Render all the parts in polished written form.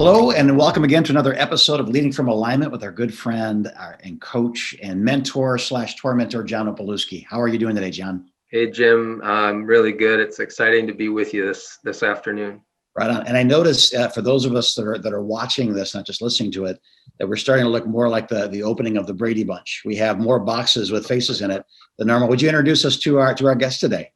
Hello, and welcome again to another episode of Leading from Alignment with our good friend and coach and mentor / tormentor, John Opalewski. How are you doing today, John? Hey, Jim. I'm really good. It's exciting to be with you this afternoon. Right on. And I noticed for those of us that are watching this, not just listening to it, that we're starting to look more like the opening of the Brady Bunch. We have more boxes with faces in it than normal. Would you introduce us to our guest today?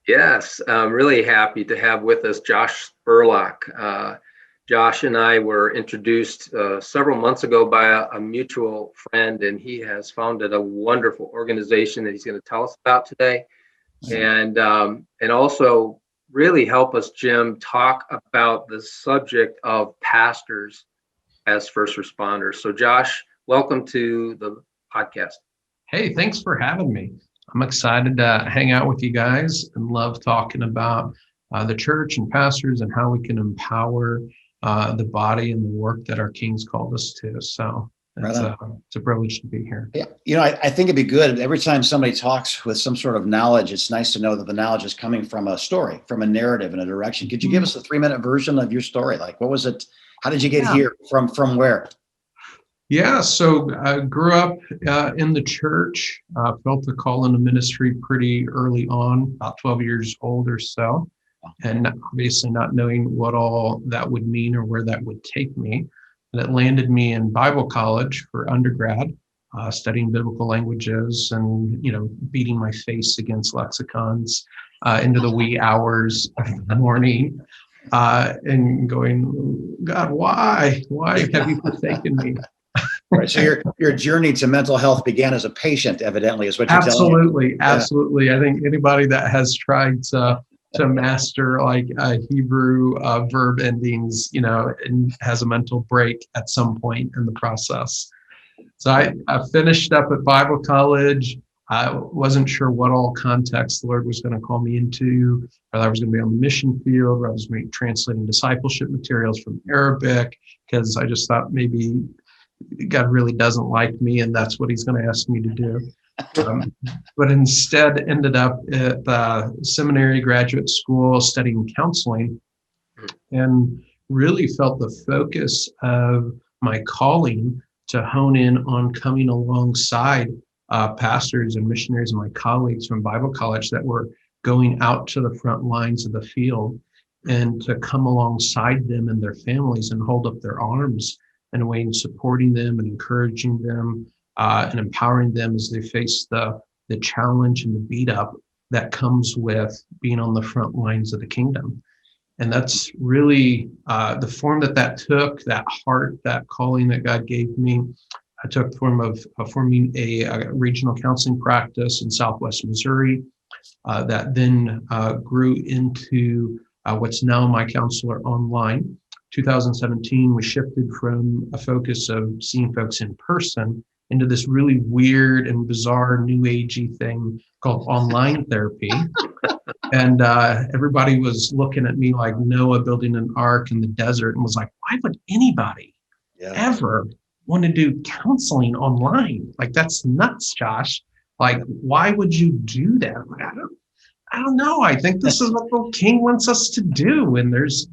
Yes, I'm really happy to have with us Josh Spurlock. Josh and I were introduced several months ago by a mutual friend, and he has founded a wonderful organization that he's going to tell us about today, and also really help us, Jim, talk about the subject of pastors as first responders. So, Josh, welcome to the podcast. Hey, thanks for having me. I'm excited to hang out with you guys and love talking about the church and pastors and how we can empower the body and the work that our King's called us to. So it's a privilege to be here. Yeah, I think it'd be good every time somebody talks with some sort of knowledge. It's nice to know that the knowledge is coming from a story, from a narrative and a direction. Could you give us a 3-minute version of your story? Like, what was it? How did you get here? From where? Yeah, so I grew up in the church, felt the call into ministry pretty early on, about 12 years old or so. And obviously not knowing what all that would mean or where that would take me. And it landed me in Bible college for undergrad, studying biblical languages and, beating my face against lexicons into the wee hours of the morning and going, God, why have you forsaken me? Right. So your journey to mental health began as a patient, evidently, is what you're telling me. Absolutely. I think anybody that has tried to master like Hebrew verb endings, and has a mental break at some point in the process. So I finished up at Bible college. I wasn't sure what all context the Lord was going to call me into, whether I was going to be on the mission field, or I was going to be translating discipleship materials from Arabic, because I just thought maybe God really doesn't like me and that's what he's going to ask me to do. But instead ended up at seminary graduate school studying counseling, and really felt the focus of my calling to hone in on coming alongside pastors and missionaries and my colleagues from Bible college that were going out to the front lines of the field, and to come alongside them and their families and hold up their arms in a way, in supporting them and encouraging them and empowering them as they face the challenge and the beat up that comes with being on the front lines of the kingdom. And that's really the form that took, that heart, that calling that God gave me. I took the form of forming a regional counseling practice in Southwest Missouri that then grew into what's now My Counselor Online. 2017, we shifted from a focus of seeing folks in person into this really weird and bizarre new agey thing called online therapy. And everybody was looking at me like Noah building an ark in the desert, and was like, why would anybody ever want to do counseling online? Like, that's nuts, Josh. Like, why would you do that? I don't know. I think this is what the King wants us to do. And there's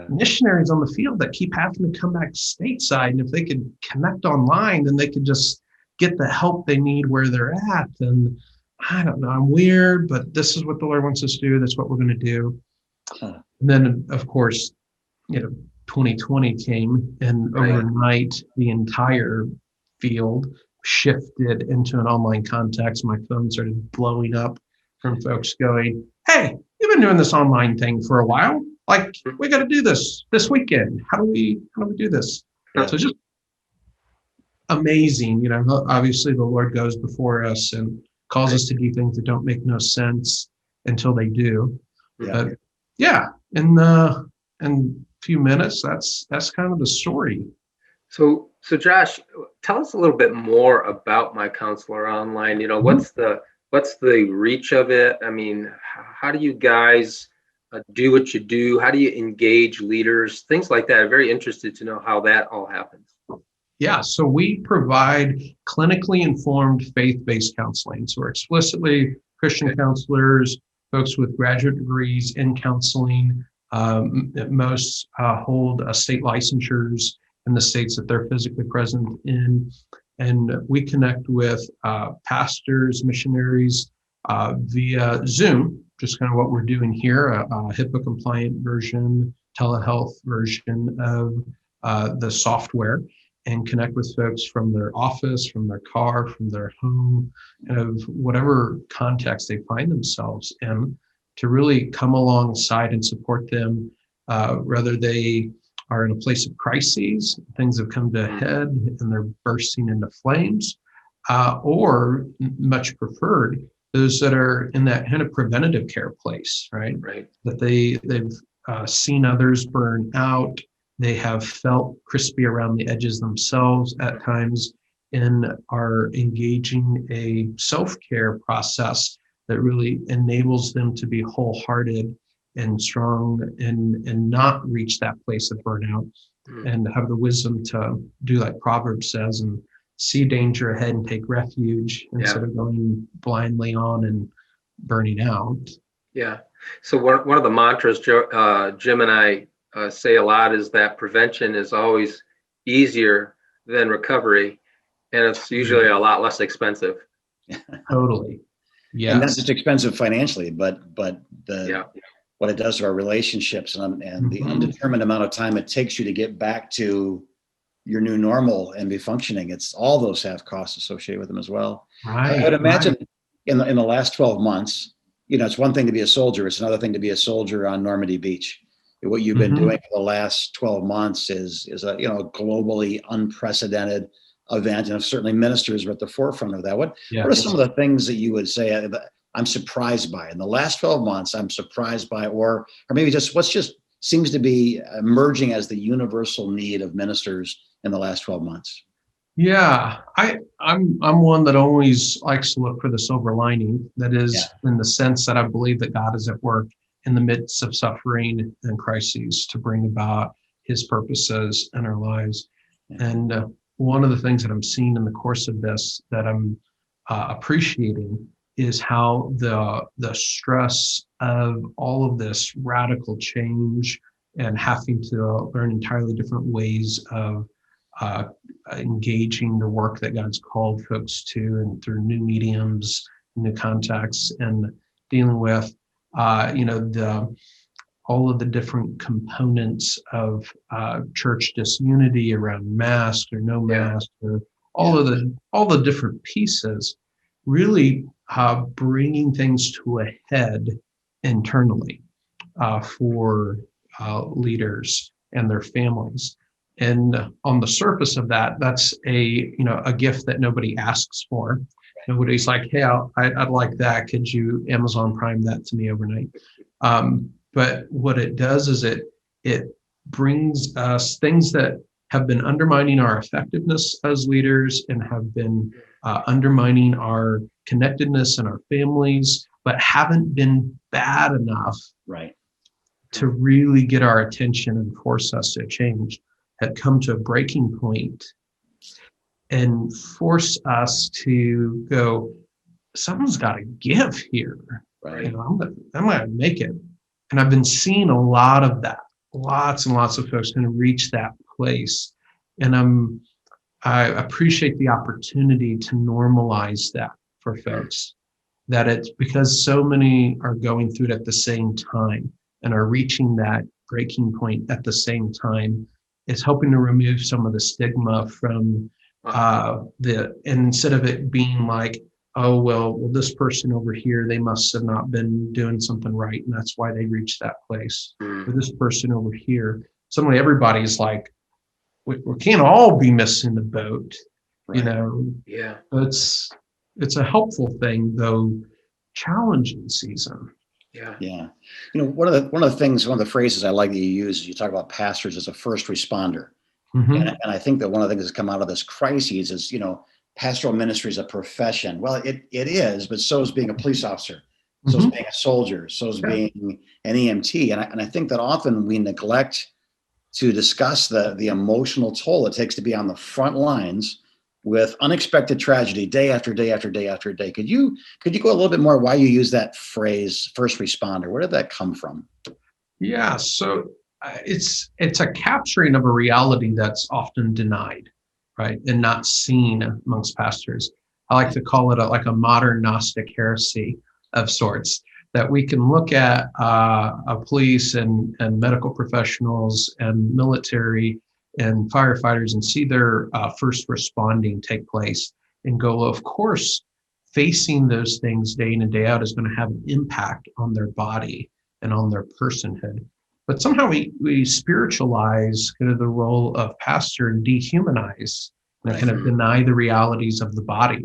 missionaries on the field that keep having to come back stateside. And if they could connect online, then they could just get the help they need where they're at. And I don't know, I'm weird, but this is what the Lord wants us to do. That's what we're going to do. And then, of course, 2020 came, and overnight, the entire field shifted into an online context. My phone started blowing up from folks going, hey, you've been doing this online thing for a while. Like, we got to do this weekend. How do we do this? So just amazing. Obviously the Lord goes before us and calls us to do things that don't make no sense until they do. But in a few minutes, that's kind of the story. So Josh, tell us a little bit more about My Counselor Online. What's the reach of it? I mean, how do you guys do what you do? How do you engage leaders? Things like that. I'm very interested to know how that all happens. Yeah, so we provide clinically informed faith-based counseling. So we're explicitly Christian counselors, folks with graduate degrees in counseling, Most hold state licensures in the states that they're physically present in. And we connect with pastors, missionaries via Zoom, just kind of what we're doing here, a HIPAA compliant version, telehealth version of the software, and connect with folks from their office, from their car, from their home, of whatever context they find themselves in, to really come alongside and support them, whether they are in a place of crises, things have come to a head and they're bursting into flames, or much preferred, those that are in that kind of preventative care place, right? Right. That they've seen others burn out, they have felt crispy around the edges themselves at times, and are engaging a self-care process that really enables them to be wholehearted and strong, and not reach that place of burnout, and have the wisdom to do like Proverbs says, and see danger ahead and take refuge instead of going blindly on and burning out. Yeah. So one of the mantras Jim and I say a lot is that prevention is always easier than recovery, and it's usually a lot less expensive. Totally. Yeah. And not just expensive financially, but what it does to our relationships, and the undetermined amount of time it takes you to get back to your new normal and be functioning. It's all those have costs associated with them as well. Right. I would imagine in the last 12 months, it's one thing to be a soldier. It's another thing to be a soldier on Normandy Beach. What you've been doing for the last 12 months is a globally unprecedented event, and certainly ministers are at the forefront of that. What are some of the things that you would say I'm surprised by in the last 12 months? I'm surprised by, or maybe just what's just seems to be emerging as the universal need of ministers in the last 12 months. Yeah, I'm one that always likes to look for the silver lining. That is, in the sense that I believe that God is at work in the midst of suffering and crises to bring about His purposes in our lives. And one of the things that I'm seeing in the course of this that I'm appreciating is how the stress of all of this radical change and having to learn entirely different ways of engaging the work that God's called folks to, and through new mediums, new contacts, and dealing with all of the different components of church disunity around mask or no mask, or all the different pieces, really bringing things to a head internally for leaders and their families. And on the surface of that, that's a gift that nobody asks for. Nobody's like, hey, I'd like that. Could you Amazon Prime that to me overnight? But what it does is it brings us things that have been undermining our effectiveness as leaders and have been undermining our connectedness in our families, but haven't been bad enough to really get our attention and force us to change, had come to a breaking point and force us to go, someone's got to give here. I'm going to make it. And I've been seeing a lot of that, lots and lots of folks going to reach that place. And I appreciate the opportunity to normalize that for folks, that it's because so many are going through it at the same time and are reaching that breaking point at the same time. It's helping to remove some of the stigma from instead of it being like, oh, well, this person over here, they must have not been doing something right, and that's why they reached that place. Or this person over here, suddenly everybody's like, we can't all be missing the boat, Yeah. It's a helpful thing, though challenging season. Yeah. One of the phrases I like that you use is you talk about pastors as a first responder. And I think that one of the things that's come out of this crisis is, pastoral ministry is a profession. Well, it is, but so is being a police officer, so is being a soldier, so is being an EMT. And I think that often we neglect to discuss the emotional toll it takes to be on the front lines with unexpected tragedy day after day after day after day. Could you go a little bit more why you use that phrase, first responder? Where did that come from? Yeah, so it's a capturing of a reality that's often denied, right, and not seen amongst pastors. I like to call it like a modern Gnostic heresy of sorts, that we can look at police and medical professionals and military and firefighters and see their first responding take place and go, of course, facing those things day in and day out is going to have an impact on their body and on their personhood. But somehow we spiritualize kind of the role of pastor and dehumanize and kind of deny the realities of the body.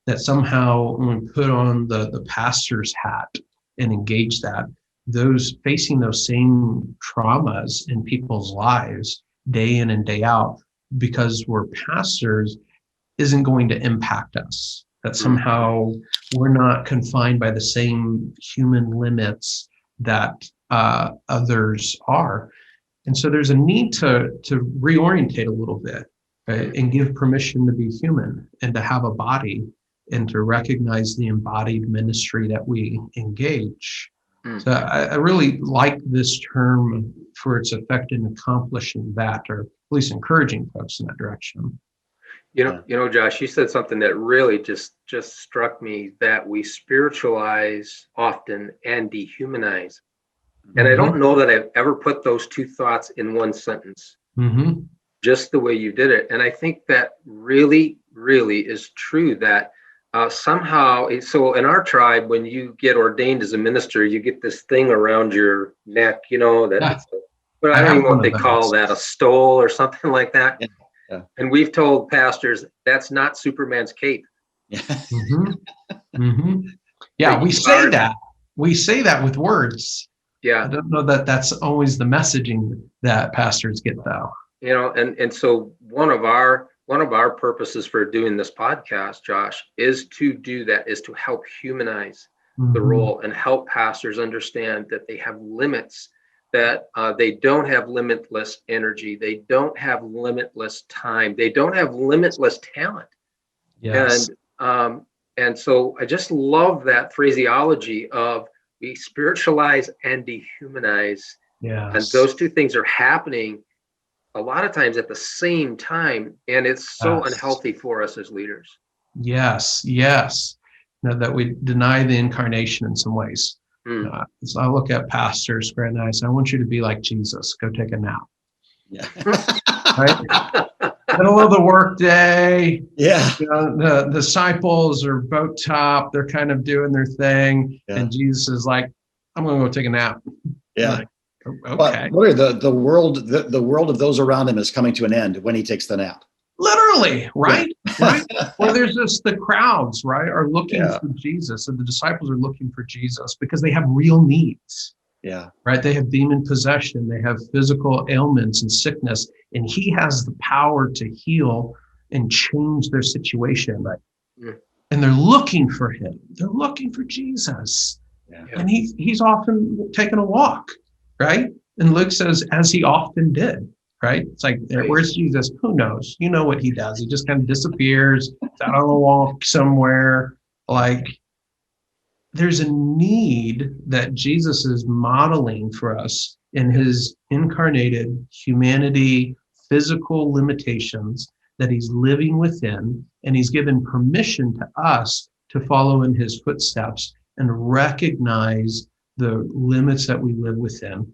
That somehow when we put on the pastor's hat and engage that, those facing those same traumas in people's lives day in and day out, because we're pastors, isn't going to impact us. That somehow we're not confined by the same human limits that others are. And so there's a need to reorientate a little bit, right? And give permission to be human and to have a body and to recognize the embodied ministry that we engage. So I really like this term for its effect in accomplishing that, or at least encouraging folks in that direction. You know, Josh, you said something that really just struck me, that we spiritualize often and dehumanize. And I don't know that I've ever put those two thoughts in one sentence, just the way you did it. And I think that really, really is true, that somehow, so in our tribe, when you get ordained as a minister, you get this thing around your neck, you know, that, but I don't even know what they call that, a stole or something like that. Yeah. And we've told pastors that's not Superman's cape. Yeah, we say that. We say that with words. Yeah. I don't know that that's always the messaging that pastors get, though. You know, and so one of our purposes for doing this podcast, Josh, is to do that, is to help humanize the role and help pastors understand that they have limits, that they don't have limitless energy, they don't have limitless time, they don't have limitless talent. Yes. And so I just love that phraseology of we spiritualize and dehumanize. Yes. And those two things are happening a lot of times at the same time, and it's so unhealthy for us as leaders. Yes. Now that we deny the incarnation in some ways. So I look at pastors and I say, I want you to be like Jesus. Go take a nap. Yeah. Right? Middle of the workday. Yeah. You know, the disciples are boat top. They're kind of doing their thing. Yeah. And Jesus is like, I'm going to go take a nap. Yeah. Like, okay. But the world of those around him is coming to an end when he takes the nap. Literally, right? Right. Well, there's just the crowds, right, are looking for Jesus, and the disciples are looking for Jesus because they have real needs. Yeah. Right. They have demon possession. They have physical ailments and sickness, and he has the power to heal and change their situation. Right. And they're looking for him. They're looking for Jesus. Yeah. And he's often taking a walk. Right. And Luke says, as he often did. Right. It's like, where's Jesus? Who knows? You know what he does. He just kind of disappears out on a walk somewhere. Like, there's a need that Jesus is modeling for us in his incarnated humanity, physical limitations that he's living within. And he's given permission to us to follow in his footsteps and recognize the limits that we live within.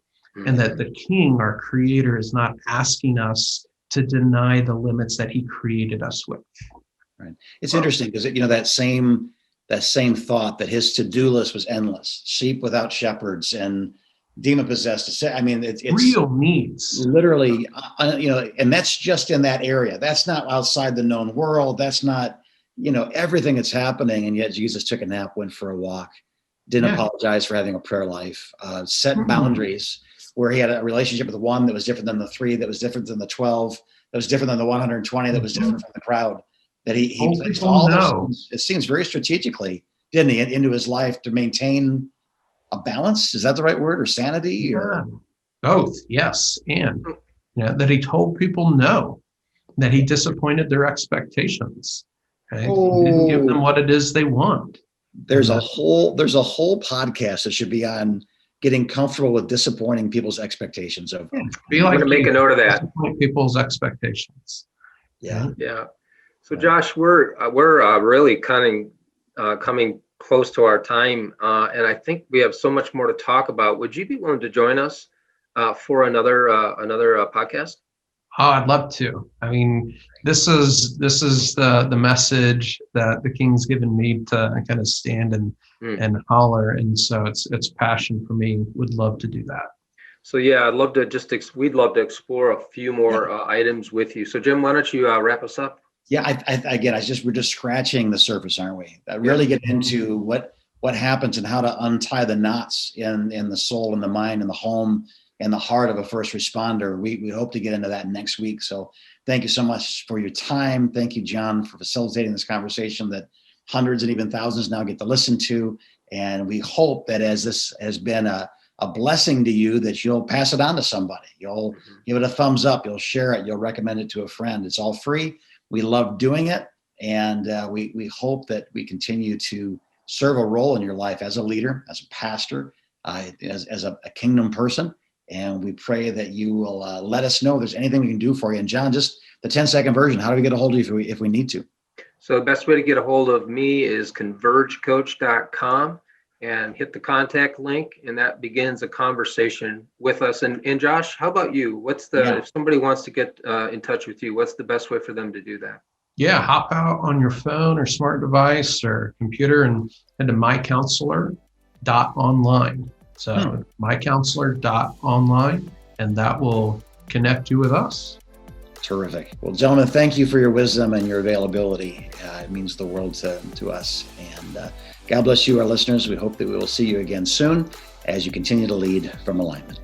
And that the King, our creator, is not asking us to deny the limits that he created us with. Right. It's interesting because, you know, that same thought that his to-do list was endless, sheep without shepherds and demon possessed. I mean, it's real needs, literally, you know, and that's just in that area. That's not outside the known world. That's not, you know, everything that's happening. And yet Jesus took a nap, went for a walk, didn't apologize for having a prayer life, set boundaries, where he had a relationship with one that was different than the 3, that was different than the 12, that was different than the 120, that was different from the crowd. That he placed all those, it seems very strategically, didn't he, into his life to maintain a balance? Is that the right word, or sanity? Or both? Yes, and that he told people no, that he disappointed their expectations. Right? He didn't give them what it is they want. There's a whole podcast that should be on getting comfortable with disappointing people's expectations of. Be I'm like going to make a note of that. disappoint people's expectations. Yeah. Yeah. So Josh, we're really coming close to our time, and I think we have so much more to talk about. Would you be willing to join us for another podcast? Oh, I'd love to. I mean, this is the message that the King's given me to kind of stand and holler, and so it's passion for me. Would love to do that. So yeah, I'd love to we'd love to explore a few more items with you. So Jim, why don't you wrap us up? Yeah, again, we're just scratching the surface, aren't we? Really get into what happens and how to untie the knots in the soul and the mind and the home and the heart of a first responder. We hope to get into that next week. So thank you so much for your time. Thank you, John, for facilitating this conversation that hundreds and even thousands now get to listen to. And we hope that as this has been a blessing to you, that you'll pass it on to somebody. You'll give it a thumbs up. You'll share it. You'll recommend it to a friend. It's all free. We love doing it. And we hope that we continue to serve a role in your life as a leader, as a pastor, as a kingdom person. And we pray that you will let us know if there's anything we can do for you. And John, just the 10-second version, how do we get a hold of you if we need to? So the best way to get a hold of me is convergecoach.com and hit the contact link, and that begins a conversation with us. And Josh, how about you? If somebody wants to get in touch with you, what's the best way for them to do that? Yeah, hop out on your phone or smart device or computer and head to mycounselor.online. So mycounselor.online, and that will connect you with us. Terrific. Well, gentlemen, thank you for your wisdom and your availability. It means the world to us. And God bless you, our listeners. We hope that we will see you again soon as you continue to lead from alignment.